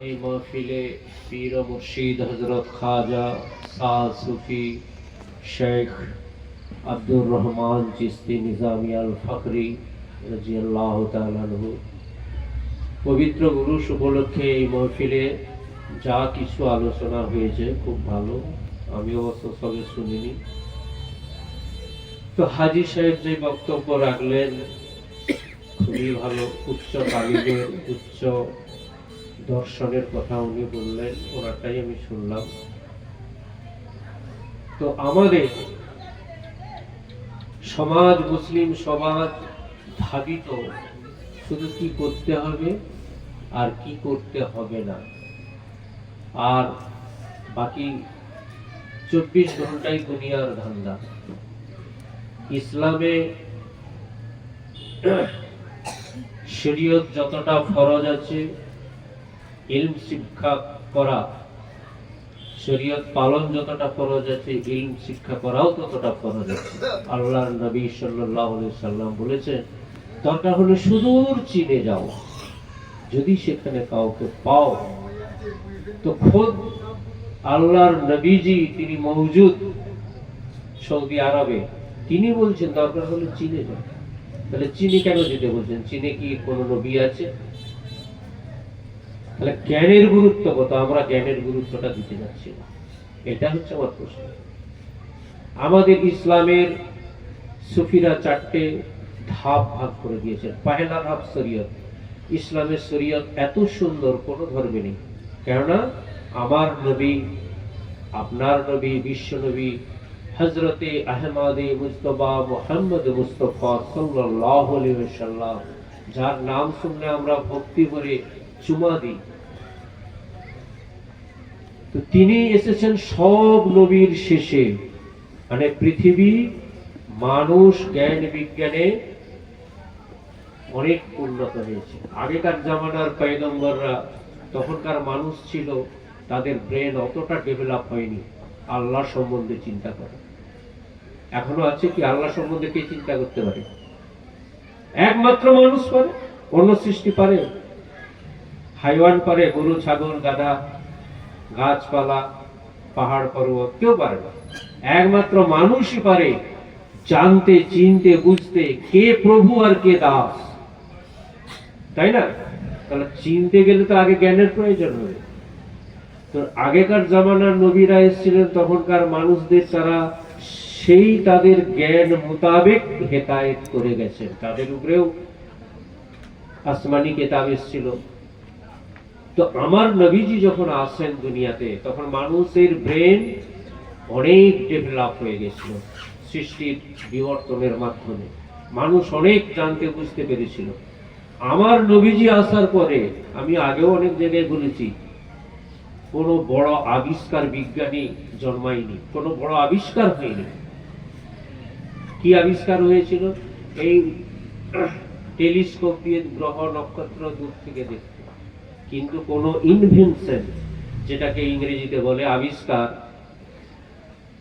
এই মাহফিলে পীর ও মুর্শিদ হযরত খাজা সাদ সুফি শেখ আব্দুর রহমান চিশতি নিজামী আল ফকরি রাদিয়াল্লাহু তাআলা আনহু পবিত্র উরুস উপলক্ষে এই মাহফিলে যা কিছু আলোচনা হয়েছে খুব ভালো। আমি অবশ্য সবে শুনিনি। তো হাজী সাহেব যে বক্তব্য রাখলেন খুবই ভালো, উচ্চ তালিমের উচ্চ দর্শনের কথা উনি বললেন, ওনারটাই আমি শুনলাম। তো আমাদের সমাজ, মুসলিম সমাজ ভাবিত শুধু কি করতে হবে আর কি করতে হবে না, আর বাকি 24 ঘন্টাই দুনিয়ার ধান্দা। ইসলামে শরীয়ত যতটা ফরজ আছে, ইলম শিক্ষা করা, শরীয়ত পালন যতটা ফরজ আছে, ইলম শিক্ষা করাও ততটা ফরজ আছে। আল্লাহর নবী সাল্লাল্লাহু আলাইহি সাল্লাম বলেছেন, দরকার হলে সুদূর চীনে যাও, যদি সেখানে কাউকে পাও। তো খোদ আল্লাহর নবীজি তিনি মওজুদ সৌদি আরবে, তিনি বলছেন দরকার হলে চীনে যাও। তাহলে চীনে কেন যেতে বলছেন? চীনে কি কোনো নবী আছে? তাহলে জ্ঞানের গুরুত্ব কত? আমরা জ্ঞানের গুরুত্বটা দিতে যাচ্ছি না, এটা হচ্ছে আমার প্রশ্ন। আমাদের ইসলামের সুফিরা 4টে ধাপ ভাগ করে দিয়েছেন। পহেলা ধাপ শরীয়ত। ইসলামের শরীয়ত এত সুন্দর কোনো ধর্মে নেই, কেননা আমার নবী, আপনার নবী, বিশ্ব নবী হযরতে আহমদে মুস্তাফা মুহাম্মদ মুস্তাফা সাল্লাল্লাহু আলাইহি ওয়াসাল্লাম, যার নাম শুনলে আমরা ভক্তি করে চুমা দিই, তো তিনি এসেছেন সব নবীর শেষে। মানে পৃথিবী, মানুষ জ্ঞান বিজ্ঞানে অনেক উন্নত হয়েছে। আগেকার জামানার পয়গম্বররা, তখনকার মানুষ ছিল, তাদের ব্রেন অতটা ডেভেলপ হয়নি আল্লাহ সম্বন্ধে চিন্তা করে। এখনো আছে কি আল্লাহ সম্বন্ধে কে চিন্তা করতে পারে? একমাত্র মানুষ পারে। অন্য সৃষ্টি পারে? হাইওয়ান পারে? গরু, ছাগল, গাধা, গাছপালা, পাহাড় পর্বত কেউ পারে না। একমাত্র মানুষই পারে জানতে, চিনতে, বুঝতে কে প্রভু আর কে দাস, তাই না? তাহলে চিনতে গেলে তো আগে জ্ঞানের প্রয়োজন হবে। তো আগেকার জামানার নবীরা এসেছিলেন, তখনকার মানুষদের তারা সেই তাদের জ্ঞান মোতাবেক হেদায়েত করে গেছেন। তাদের উপরেও আসমানি কিতাব এসেছিল। তো আমার নবীজি যখন আসেন দুনিয়াতে, তখন মানুষের ব্রেন অনেক ডেভেলপ হয়ে গেছিল সৃষ্টির বিবর্তনের মাধ্যমে। মানুষ অনেক জানতে বুঝতে পেরেছিল। আমার নবীজি আসার পরে, আমি আগেও অনেক জায়গায় বলেছি, কোনো বড় আবিষ্কার বিজ্ঞানী জন্মায়নি, কোনো বড় আবিষ্কার হয়নি। কি আবিষ্কার হয়েছিল? এই টেলিস্কোপ দিয়ে গ্রহ নক্ষত্র দূর থেকে দেখতে। কিন্তু কোনো ইনভেনশন, যেটাকে ইংরেজিতে বলে আবিষ্কার,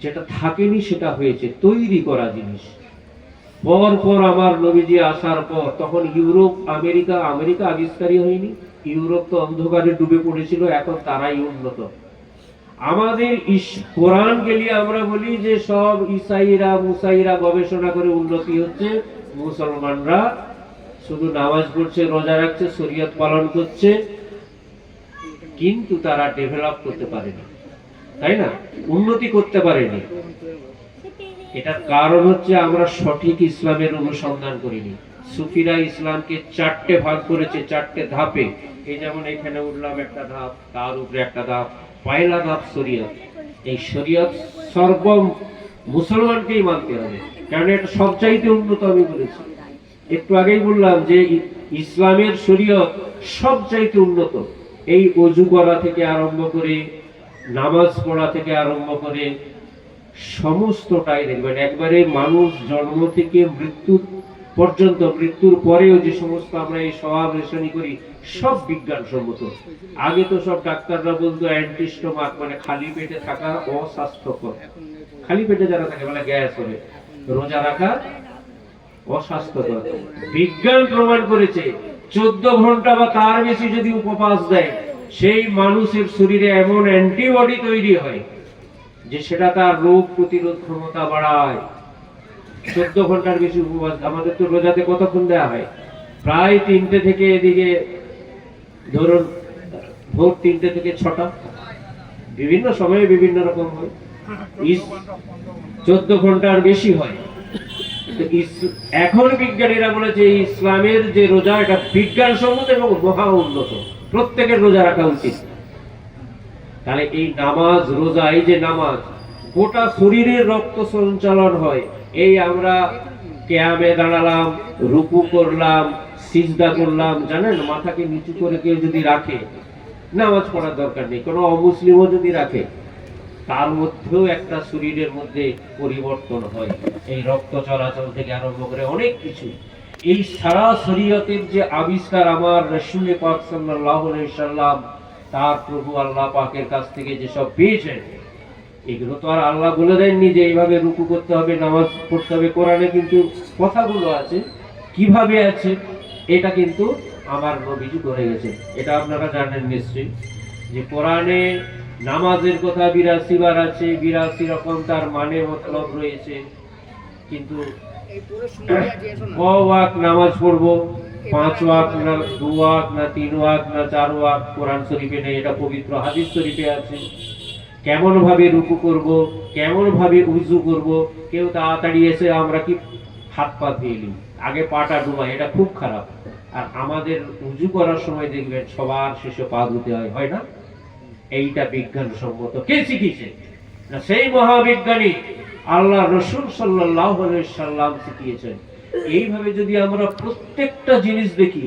যেটা থাকেনি সেটা হয়েছে, তৈরি করা জিনিস। পর পর আমার নবীজি আসার পর তখন ইউরোপ, আমেরিকা আবিষ্কারই হয়নি। ইউরোপ তো অন্ধকারে ডুবে পড়েছিল, এখন তারাই উন্নত। আমাদের কোরআন গেলে আমরা বলি যে সব ইসাইরা মুসাইরা গবেষণা করে উন্নতি হচ্ছে, মুসলমানরা শুধু নামাজ পড়ছে, রোজা রাখছে, শরীয়ত পালন করছে, কিন্তু তারা ডেভেলপ করতে পারেনি, তাই না? উন্নতি করতে পারেনি। এটার কারণ হচ্ছে আমরা সঠিক ইসলামের অনুসন্ধান করিনি। সুফিরা ইসলামকে 4টে ভাগ করেছে, 4টে ধাপে। এই যেমন এখানে উঠলাম একটা ধাপ, তার উপরে একটা ধাপ। পয়লা ধাপ শরীয়ত। এই শরীয়ত সর্ব মুসলমানকেই মানতে হবে, কারণ এটা সবচাইতে উন্নত। আমি বলেছি, একটু আগেই বললাম যে ইসলামের শরীয়ত সবচাইতে উন্নত। এই ওযু করা থেকে আরম্ভ করে, নামাজ পড়া থেকে আরম্ভ করে, সমস্তটাই দেখবেন একবারে মানুষ জন্ম থেকে মৃত্যু পর্যন্ত, মৃত্যুর পরেও যে সমস্ত আমরা এই স্বভাব রেশনি করি, সব বিজ্ঞানসম্মত। আগে তো সব ডাক্তাররা বলতো অ্যান্টিস্টোমাক, মানে খালি পেটে থাকা অস্বাস্থ্যকর। খালি পেটে যারা থাকে মানে গ্যাস হবে, রোজা রাখা অস্বাস্থ্যকর। বিজ্ঞান প্রমাণ করেছে 14 ঘন্টা বা তার বেশি যদি উপবাস দেয়, সেই মানুষের শরীরে এমন অ্যান্টিবডি তৈরি হয় যে সেটা তার রোগ প্রতিরোধ ক্ষমতা বাড়ায়। 14 ঘন্টার বেশি উপবাস, আমাদের তো রোজাতে কতক্ষণ দেওয়া হয়? প্রায় 3টে থেকে এদিকে ধরুন ভোর 3টে থেকে 6টা, বিভিন্ন সময়ে বিভিন্ন রকম হয়, 14 ঘন্টার বেশি হয়। এখন বিজ্ঞানীরা বলেছে ইসলামের যে রোজা এটা বিজ্ঞানসম্মত এবং মহা উন্নত, প্রত্যেকের রোজা রাখা উচিত। তাহলে এই নামাজ, রোজা, এই যে নামাজ, গোটা শরীরের রক্ত সঞ্চালন হয়। এই আমরা কিয়ামে দাঁড়ালাম, রুকু করলাম, সিজদা করলাম, জানেন মাথাকে নিচু করে কেউ যদি রাখে, নামাজ পড়ার দরকার নেই। কোনো অমুসলিমও যদি রাখে, তার মধ্যেও একটা শরীরের মধ্যে পরিবর্তন হয়, এই রক্ত চলাচল থেকে আরম্ভ করে অনেক কিছু। এই সারা শরীয়তের যে আবিষ্কার আমার রাসূল পাক সাল্লাল্লাহু আলাইহি সাল্লাম তার প্রভু আল্লাহ পাকের কাছ থেকে যেসব পেয়েছেন, এগুলো তো আর আল্লাহ বলে দেননি যে এইভাবে রুকু করতে হবে, নামাজ পড়তে হবে। কোরআনে কিন্তু কথাগুলো আছে, কিভাবে আছে এটা কিন্তু আমার নবীজি করে গেছেন। এটা আপনারা জানেন নিশ্চয়ই যে কোরআনে নামাজের কথা 82 বার আছে, 82 রকম তার মানে মতলব রয়েছে। কিন্তু ক ওয়াক্ত নামাজ পড়বো, 5 ওয়াক্ত না 2 ওয়াক্ত না 3 ওয়াক্ত না 4 ওয়াক্ত, কোরআন শরীফে নেই, এটা পবিত্র হাদিস শরীফে আছে। কেমন ভাবে রুকু করব, কেমন ভাবে উযু করব, কেউ তাড়াতাড়ি এসে আমরা কি হাত পা ধুয়ে নিই, আগে পাটা ডুবাই, এটা খুব খারাপ। আর আমাদের উযু করার সময় দেখবেন সবার শেষে পা ধুতে হয়, হয় না? এইটা বিজ্ঞানসম্মত। কে শিখিয়েছে? না সেই মহাবিজ্ঞানী আল্লাহ রাসূল সাল্লাল্লাহু আলাইহি সাল্লাম শিখিয়েছেন। এইভাবে যদি আমরা প্রত্যেকটা জিনিস দেখি,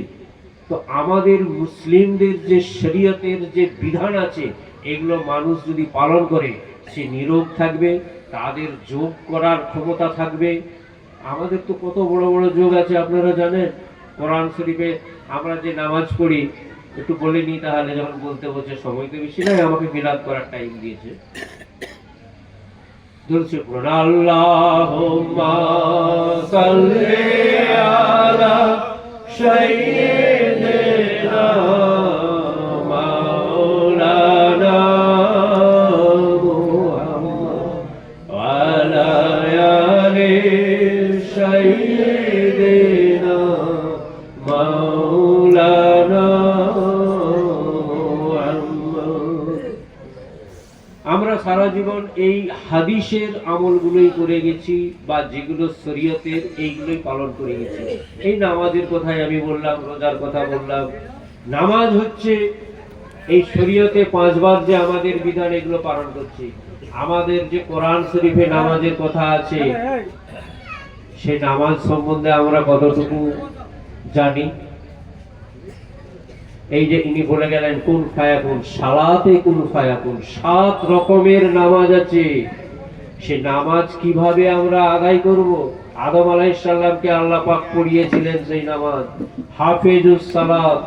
তো আমাদের মুসলিমদের যে শরীয়তের যে বিধান আছে, এগুলো মানুষ যদি পালন করে, সে নিরোগ থাকবে, তাদের যোগ করার ক্ষমতা থাকবে। আমাদের তো কত বড় বড় যোগ আছে আপনারা জানেন। কোরআন শরীফে আমরা যে নামাজ পড়ি, একটু বলে নি তাহলে, যখন বলতে বলছে সময় তো বেশি নাই, আমাকে মিলাদ করার টাইম দিয়েছে। দুরূদ পড়ুন, আল্লাহুম্মা সাল্লি আলা সাইয়্যিদিনা মাওলানা মুহাম্মদ ওয়া আলা আলি সাইয়্যিদিনা মাওলানা। আমরা সারা জীবন এই হাদিসের আমলগুলোই করে গেছি, বা যেগুলো শরীয়তের এইগুলোই পালন করে গেছি। এই নামাজের কথাই আমি বললাম, রোজার কথা বললাম। নামাজ হচ্ছে এই শরীয়তে 5 বার যে আমাদের বিধান, এগুলো পালন করছি। আমাদের যে কোরআন শরীফে নামাজের কথা আছে, সেই নামাজ সম্বন্ধে আমরা কতটুকু জানি? এই যে ইনি বলে গেলেন কুন ফায়াকুন, সালাতে কুন ফায়াকুন, 7 রকমের নামাজ আছে। সে নামাজ কিভাবে আমরা আদায় করব? আদম আলাইহিস সালামকে আল্লাহ পাক পড়িয়েছিলেন সেই নামাজ, হাফিজুস সালাত,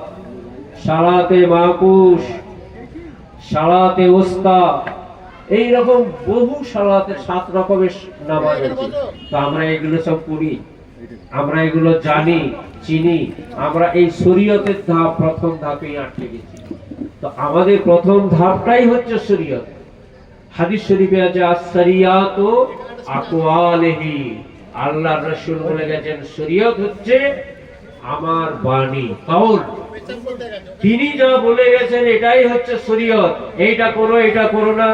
সালাতে মাকুশ, সালাতে উস্তা, এই রকম বহু সালাতের 7 রকমের নামাজ আছে। তো আমরা এগুলো সব পড়ি, আমরা এগুলো জানি, চিনি। আমরা এই শরীয়তের ধাপ, প্রথম ধাপেই আটকে গেছি। তো আমাদের প্রথম ধাপটাই হচ্ছে শরীয়ত। হাদিস শরীফে আছে আস-শরিয়াতু আকওয়ালিহি, আল্লাহর রাসূল বলে গেছেন শরীয়ত হচ্ছে আমার বাণী, কাউল। তিনি যা বলে গেছেন এটাই হচ্ছে শরীয়ত। এইটা করো, এটা করো না,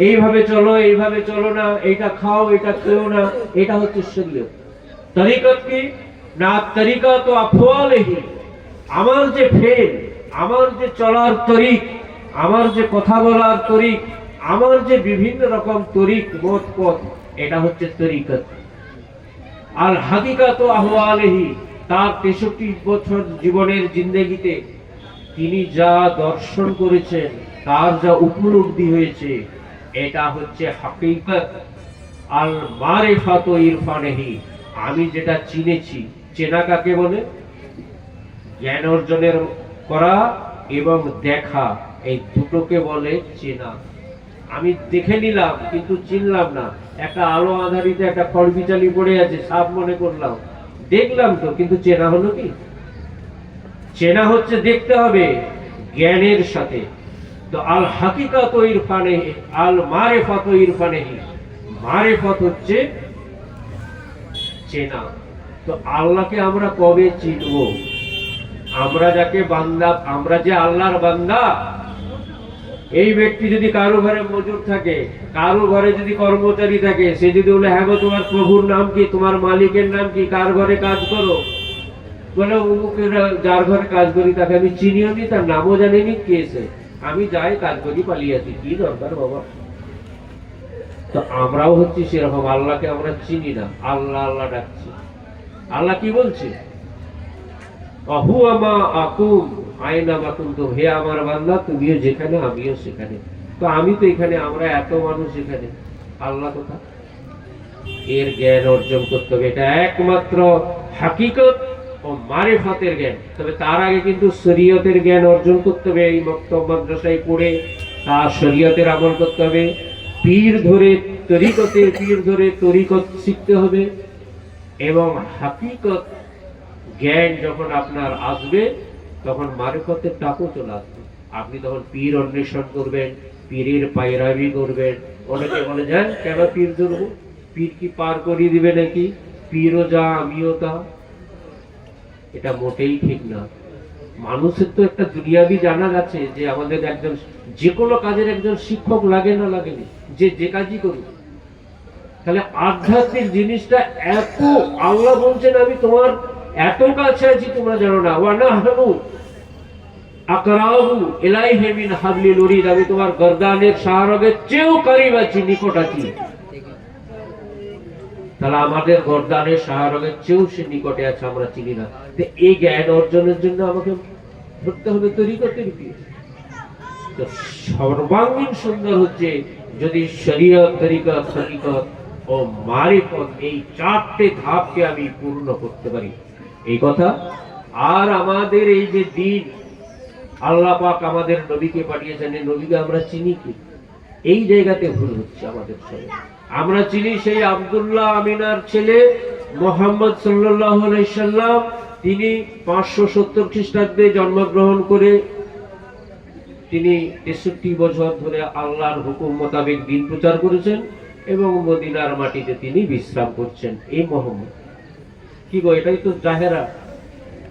এইভাবে চলো, এইভাবে চলো না, এইটা খাও, এটা খেও না, এটা হচ্ছে শরীয়ত। তরিকত কি না? তরিকত আফওয়ালিহি, আমার যে ফেল, আমার যে চলার তরিক, আমার যে কথা বলার তরিক, আমার যে বিভিন্ন রকম তরিক, মত পথ, এটা হচ্ছে তরিকত। আর হাকিকাত আহওয়ালিহি, তার 63 বছর জীবনের জিন্দেগিতে তিনি যা দর্শন করেছেন, তার যা উপলব্ধি হয়েছে, এটা হচ্ছে হাকিকত। আল মারিফাতু ইরফানিহি, আমি যেটা চিনেছি। চেনা কাকে বলে? জ্ঞান অর্জনের করা এবং দেখা, এই দুটোকে বলে চেনা। আমি দেখে নিলাম কিন্তু চিনলাম না। একটা আলো আধারিতে একটা খড়বিচালি পড়ে আছে, সাপ মনে করলাম, দেখলাম তো, কিন্তু চেনা হলো কি? চেনা হচ্ছে দেখতে হবে জ্ঞানের সাথে। তো আল হাকিকাত ইরফানে, আল মারিফাত ইরফানে, মারিফত হচ্ছে চেনা। তো আল্লাহকে আমরা কবে চিনব? আমরা যাকে বান্দা, আমরা যে আল্লাহর বান্দা, এই ব্যক্তি যদি কারো ঘরে মজুর থাকে, কারো ঘরে যদি কর্মচারী থাকে, সে যদি বলে হ্যাঁ গো তোমার প্রভুর নাম কি, তোমার মালিকের নাম কি, কার ঘরে কাজ করো, বলে অমুকের যার ঘরে কাজ করি তাকে আমি চিনিও নি, তার নামও জানিনি, কে সে, আমি যাই কাজ করি পালিয়ে আসি, কি দরকার বাবা। তো আমরাও হচ্ছি সেরকম, আল্লাহকে আমরা চিনি না, আল্লাহ আল্লাহ ডাকছি। আল্লাহ কি বলছে? আহুয়ামা আকুম আয়না মাকুম, তো হে আমার বান্দা তুমিও যেখানে আমিও সেখানে। তো আমি তো এখানে, আমরা এত মানুষ এখানে, আল্লাহ কোথায়? এর জ্ঞান অর্জন করতে হবে। এটা একমাত্র হাকিকত ও মারিফাতের জ্ঞান। তবে তার আগে কিন্তু শরীয়তের জ্ঞান অর্জন করতে হবে। এই মক্তব মাদ্রাসায় পড়ে তার শরীয়তের আমল করতে হবে। পীর ধরে তরিকতের, পীর ধরে তরিকত শিখতে হবে। এবং হাকিকত জ্ঞান যখন আপনার আসবে তখন মারিফতের টাকও চলে আসবে। আপনি তখন পীর অন্বেষণ করবেন, পীরের পায়রাবি করবেন। অনেকে বলে যান কেন পীর ধরবো, পীর কি পার করিয়ে দিবে নাকি, পীরও যা আমিও তা। এটা মোটেই ঠিক না। মানুষের তো একটা দুনিয়াবি জানা গেছে যে আমাদের একজন যে কোনো কাজের একজন শিক্ষক লাগে না লাগেনি, যে যে কাজই করুক। তাহলে আধ্যাত্মিক জিনিসটা এত, আল্লাহ বলছেন আমি তোমার এত কাছে আছি তোমরা জানো না, ওয়ানাহনু আকরাবু ইলাইহি মিন হাবলিল ওরিদ, আমি তোমার গর্দানের শাহরগের চেয়েও করিব আছি, নিকট আছি। তাহলে আমাদের গর্দানের শাহরগের চেয়েও সে নিকটে আছে, আমরা চিনি না। তো এই জ্ঞান অর্জনের জন্য আমাকে ধরতে হবে তরিকতের পীর। তো সর্বাঙ্গীন সুন্দর হচ্ছে যদি শরীয়ত, তরিকত, হকিকত ও মারিফত এই চারটে ধাপকে আমি পূর্ণ করতে পারি, এই কথা। আর আমাদের এই যে দিন আল্লাহ পাক আমাদের নবীকে পাঠিয়েছেন, এই নবীকে আমরা চিনি কি? এই জায়গাতে ভুল হচ্ছে আমাদের সঙ্গে। আমরা চিনি সেই আব্দুল্লাহ আমিনার ছেলে মুহাম্মদ সাল্লাল্লাহু আলাইহি সাল্লাম, তিনি 570 খ্রিস্টাব্দে জন্মগ্রহণ করে তিনি 63 বছর ধরে আল্লাহর হুকুম মোতাবেক দিন প্রচার করেছেন এবং মদিনার মাটিতে তিনি বিশ্রাম করছেন। এই মোহাম্মদ কি গো, এটাই তো জাহেরা।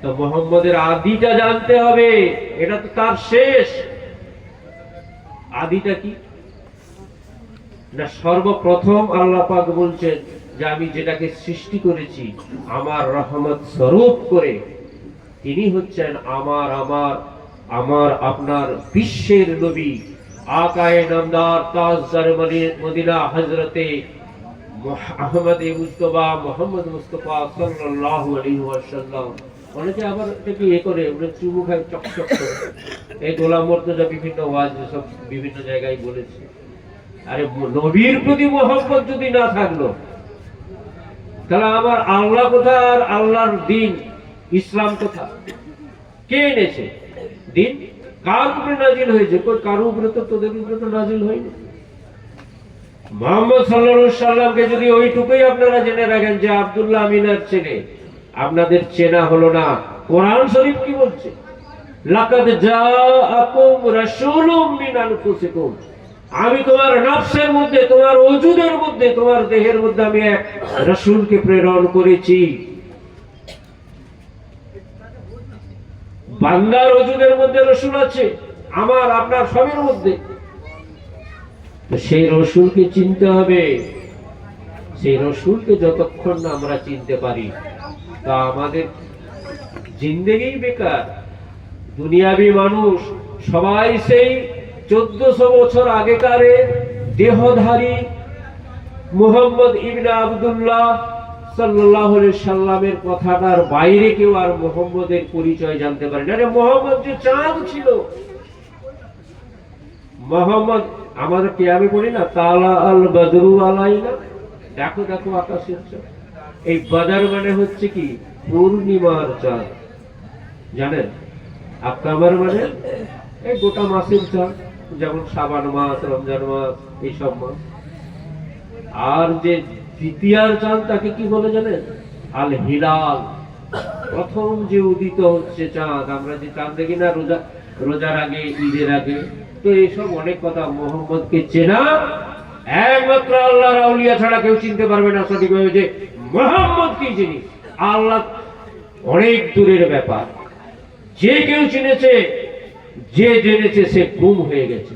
তো মোহাম্মদের আদিটা জানতে হবে, এটা তো তার শেষ। আদিটা কি না, সর্বপ্রথম আল্লাহ পাক বলছেন যে আমি যেটাকে সৃষ্টি করেছি আমার রহমত স্বরূপ করে, তিনি হচ্ছেন আমার আমার আমার আপনার বিশ্বের নবী, আকায়ে নামদার তাজদার মদিনা হযরতে আহমদে মুস্তাফা মুহাম্মদ মুস্তাফা সাল্লাল্লাহু আলাইহি ওয়াসাল্লাম। অনেকে আবার এটাকে করে ওরা চুমু খায়, চকচক করে। এই গোলাম মুর্তজা বিভিন্ন ওয়াজ সব বিভিন্ন জায়গায় বলেছে। আরে নবীর প্রতি মোহাম্মত যদি না থাকলো তাহলে আমার আল্লাহ কোথায়, আর আল্লাহর দিন ইসলাম কোথায়? কে এনেছে দিন? কার উপরে নাজিল হয়েছে? কারো উপরে তো, তোদের উপরে তো নাজিল হয়নি। মুহাম্মদ সাল্লাল্লাহু আলাইহি সাল্লামকে যদি ওইটুকুই আপনারা জেনে রাখেন যে আব্দুল্লাহ আমিনার ছেলে, আপনাদের চেনা হলো না। কোরআন শরীফ কি বলছে? লাকাদ জাআকুম রাসূলুম মিন আনফুসিকুম, আমি তোমার নফসের মধ্যে, তোমার ওজুদের মধ্যে, তোমার দেহের মধ্যে আমি এক রাসূলকে প্রেরণ করেছি। বান্দার ওজুদের মধ্যে রাসূল আছে, আমার আপনার সবের মধ্যে। সেই রাসূলকে চিনতে হবে। সেই রাসূলকে যতক্ষণ না আমরা চিনতে পারি তা আমাদের জিন্দেগি বেকার। দুনিয়াবি মানুষ সবাই সেই 1400 বছর আগেকারে দেহধারী মুহাম্মদ ইবনে আব্দুল্লাহ সাল্লাল্লাহু আলাইহি সাল্লামের কথাটার বাইরে কেউ আর মুহাম্মদের পরিচয় জানতে পারে না। আরে মুহাম্মদ যে চাঁদ ছিল, মুহাম্মদ আমাদের কিয়ামে পড়ি না তালা আল বদরু আলাইনা, দেখো দেখো আকাশের চাঁদ। এই বদর মানে হচ্ছে কি? পূর্ণিমার চাঁদ, জানেন? আর কামার মানে এই গোটা মাসের চাঁদ, যেমন শাবান মাস, রমজান মাস, এইসব মাস। আর যে দ্বিতীয়ার চাঁদ তাকে কি বলে জানেন? আল হিলাল, প্রথম যে উদিত হচ্ছে চাঁদ। আমরা যে চাঁদ দেখি না রোজার আগে, ঈদের আগে, তো এইসব অনেক কথা। মোহাম্মদকে চেনা একমাত্র আল্লাহর আউলিয়া ছাড়া কেউ চিনতে পারবে না সঠিকভাবে যে মোহাম্মদ কি জিনিস। আল্লাহ অনেক দূরের ব্যাপার। যে কেউ চিনেছে, যে জেনেছে সে গুম হয়ে গেছে,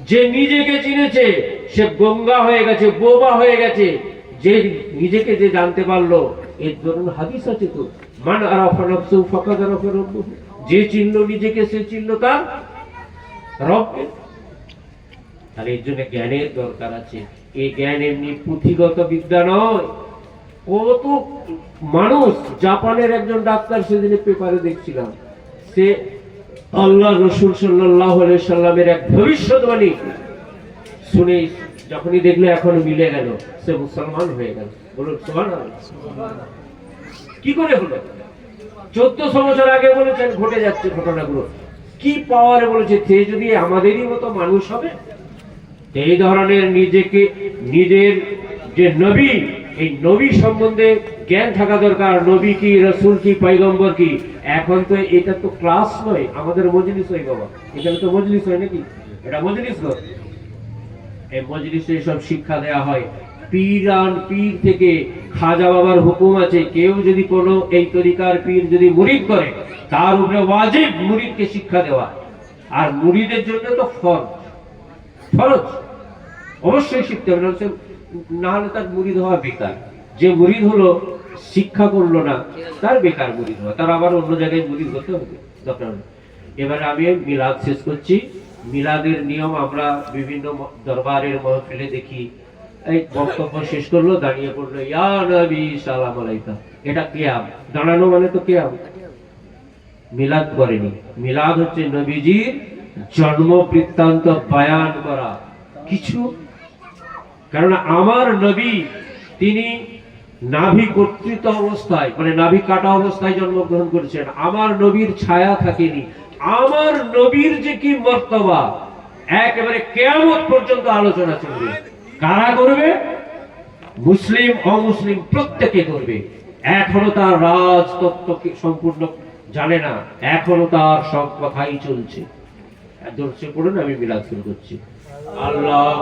যে নিজেকে চিনেছে সে গঙ্গা হয়ে গেছে, বোবা হয়ে গেছে। যে নিজেকে যে জানতে পারলো, এর ধরুন হাদিস আছে তো, মান আরাফা নাফসুহু ফাকাদ আরাফা রাব্বুহু, যে চিনলো নিজেকে সে চিনলো তার রবকে। আর এর জন্য জ্ঞানের দরকার আছে। এই জ্ঞান এমনি পুঁথিগত বিদ্যা নয়। কত মানুষ, জাপানের একজন ডাক্তার, সেদিনে পেপারে দেখছিলাম, সে আল্লাহ রসুল সাল্লাল্লাহু আলাইহি সাল্লামের এক ভবিষ্যৎবাণী শুনে যখনই দেখলো এখন মিলে গেল, সে মুসলমান হয়ে গেল। বলুন সুবহানাল্লাহ। কি করে হলো? 1400 বছর আগে বলেছেন, ঘটে যাচ্ছে ঘটনাগুলো। কি পাওয়ারে বলেছে, সে যদি আমাদেরই মতো মানুষ হবে। এই ধরনের নিজেকে, নিজের যে নবী, এই নবী সম্বন্ধে জ্ঞান থাকা দরকার। নবী কি, রাসূল কি, পয়গম্বর কি। এখন তো এটা তো ক্লাস নয়, আমাদের মজলিস হয় বাবা। এখানে তো মজলিস হয় নাকি? এটা মজলিস নয়। এই মজলিসে সব শিক্ষা দেয়া হয়। পীর থেকে খাজা বাবার হুকুম আছে, কেউ যদি কোনো এই তরিকার পীর যদি মুরিদ করে, তার উপরে ওয়াজিব মুরিদকে শিক্ষা দেওয়া। আর মুরিদের জন্য তো ফরজ অবশ্যই শিখতে হবে, না হলে তার মুরিদ হওয়া বেকার। যে মুরিদ হলো, শিক্ষা করলো না, তার বেকার মুরিদ হওয়া, তার আবার অন্য জায়গায় মুরিদ হতে হবে, দরকার নেই। এবারে আমি মিলাদ শেষ করছি। মিলাদের নিয়ম আমরা বিভিন্ন দরবারের মহফিলে দেখি, এই বক্তব্য শেষ করলো, দাঁড়িয়ে পড়লো, ইয়া নবী সালাম আলাইকা। এটা কিয়াম, দাঁড়ানো মানে তো কিয়াম। মিলাদ করেনি। মিলাদ হচ্ছে নবীজির জন্ম বৃত্তান্ত বয়ান করা কিছু। কারণ আমার নবী তিনি নাভি কর্তৃত অবস্থায়, মানে নাভি কাটা অবস্থায় জন্মগ্রহণ করেছেন। আমার নবীর ছায়া থাকেনি। আমার নবীর যে কি মর্তবা, একেবারে কিয়ামত পর্যন্ত আলোচনা চলবে। কারা করবে? মুসলিম অমুসলিম প্রত্যেকে করবে। এখনো তার রাজতত্ত্বকে সম্পূর্ণ জানে না, এখনো তার সব কথাই চলছে। ধরছে পড়ুন, আমি মিলাদ শুরু করছি। আল্লাহ